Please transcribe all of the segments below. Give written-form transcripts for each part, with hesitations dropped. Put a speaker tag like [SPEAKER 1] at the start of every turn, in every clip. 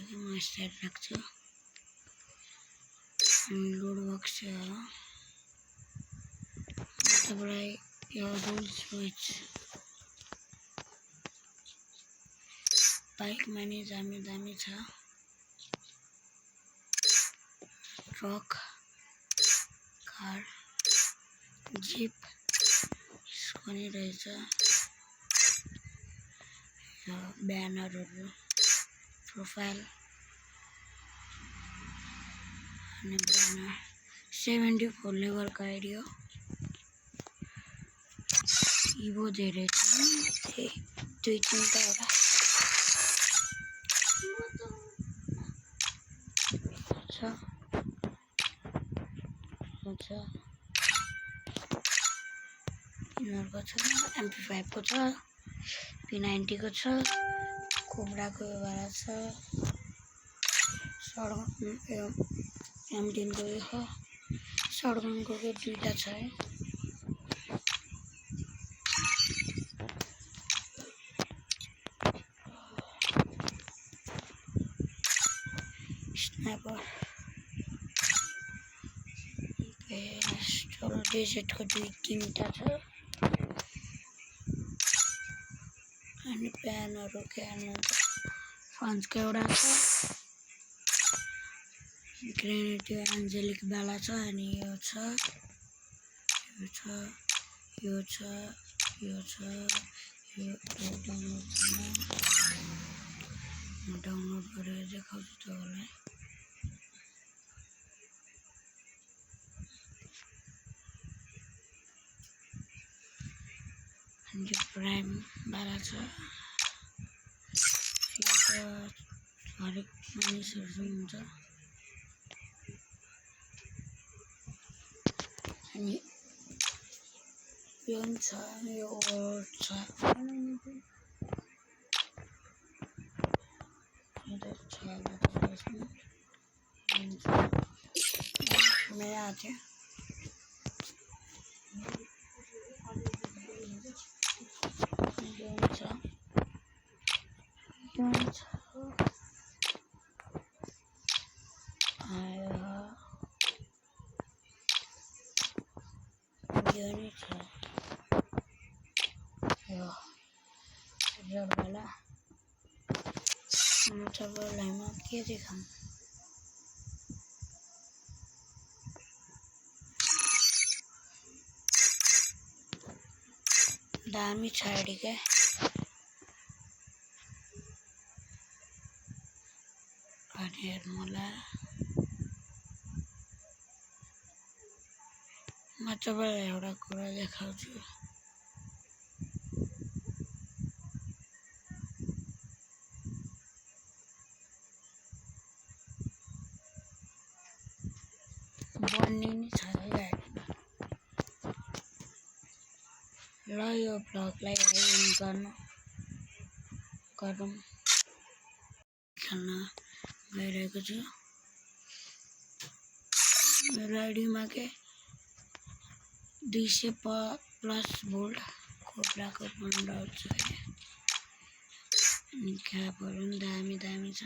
[SPEAKER 1] लागि म स्टार्ट राख्छु लोड बक्स तपाईँलाई यो रुल्स स्विच बाइकमा नि दामी छ ट्रक कार जिप यसको नि रहेछ यो ब्यानरहरू प्रोफाइल अनि ब्यानर 74 लेभलको आइडी हो इभो धेरै छ दुई तीनटा होला छ यिनीहरूको छ MP5 को छ P90 को छ कोब्रा को वाला छ M10 को हो शॉटगन को के दुईटा छ है स्नाइपर पिस्टल डेजर्ट को दुई तीनटा छ अनि प्यानहरु खेल्नु फ्रान्स को एउटा छ ग्रेनेड एन्जेलिक बाला छ अनि यो छ यो डाउनलोड गरेर देखाउँछु तपाईलाई अनि प्राइम बाला छ यो त हरेक मानिसहरु हुन्छ अनि यो छ यो छ मेरा आते वाला तपाईँलाई म के देखाऊँ दामी छ आइडी के अनि मलाई म तपाईँलाई एउटा कुरा देखाउँछु बन्ने नि छ ल यो भ्लगलाई एन्ड गरौँ खेल्न गइरहेको छु मेरो आइडीमा के 200 प्लस भोल्ट कोब्राको बन्डल छ अनि क्यापहरु पनि दामी छ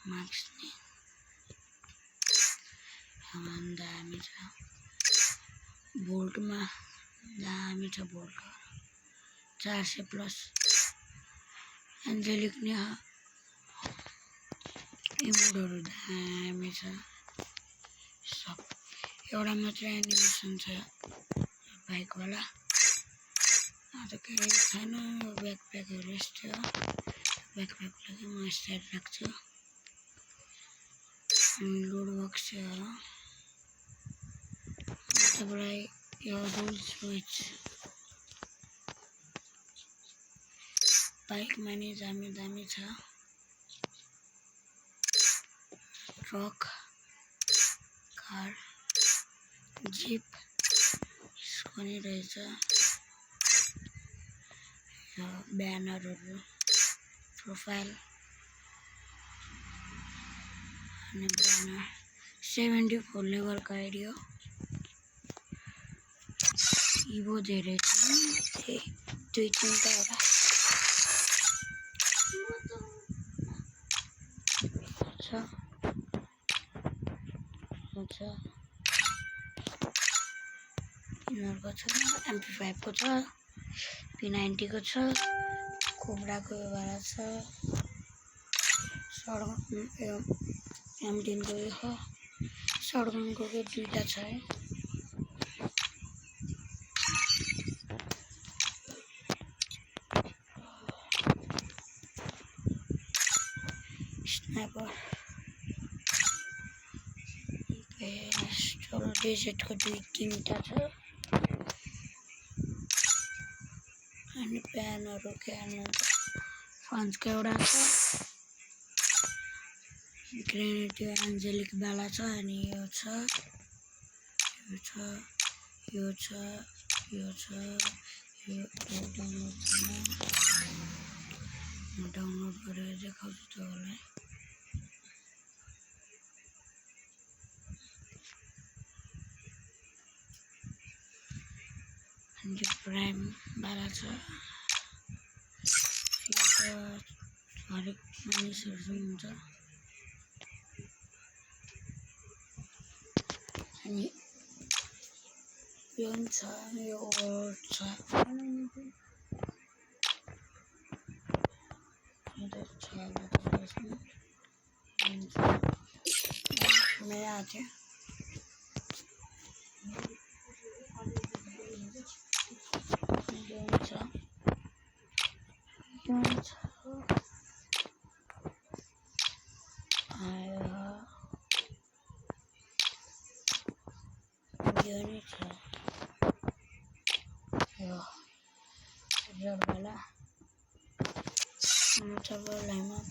[SPEAKER 1] मार्क्स नि दामी छ भोल्टमा दामी छ भोल्ट 400 प्लस एन्जेलिक नि इमोडहरु दामी छ सब एउटा मात्र एनिमेसन छ बाइक वाला अझ केही छैन ब्याकप्याकहरु यस्तो ब्याकप्याक लागि म स्टार्ट राख्छु लोड बक्स तपाईँलाई यो रुल्स स्विच बाइकमा नि दामी छ ट्रक कार जिप यसको नि रहेछ यो ब्यानरहरू प्रोफाइल अनि ब्यानर 74 लेभलको आइडी हो इभो धेरै छ दुई तीनटा होला हुन्छ यिनीहरूको छ MP5 को छ P90 को छ कोब्रा को वाला छ M10 को यो हो शॉटगन को के दुईटा छ है स्नाइपर पिस्टल डेजर्ट को तीनटा छ अनि प्यानहरु के हाल्नुहुन्छ फ्रान्स को एउटा छ ग्रेनेड एन्जेलिक वाला छ अनि यो छ यो डाउनलोड गरेर देखाउँछु तपाईलाई अनि प्राइम वाला छ यो त हरेक मानिसहरुसँग हुन्छ अनि यो छ यो छ मैं आ गया वाला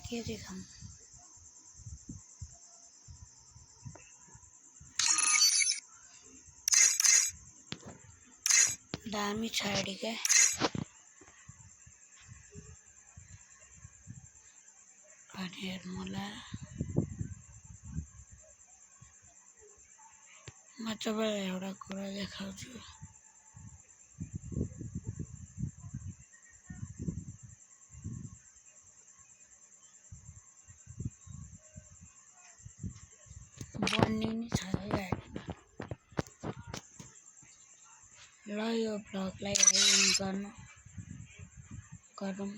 [SPEAKER 1] के दिखाऊं दामी छ आइडी के अनि मलाई म तपाईलाई एउटा कुरा देखाउँछु बन्ने नि छ है ल यो ब्लगलाई एन्ड गरौँ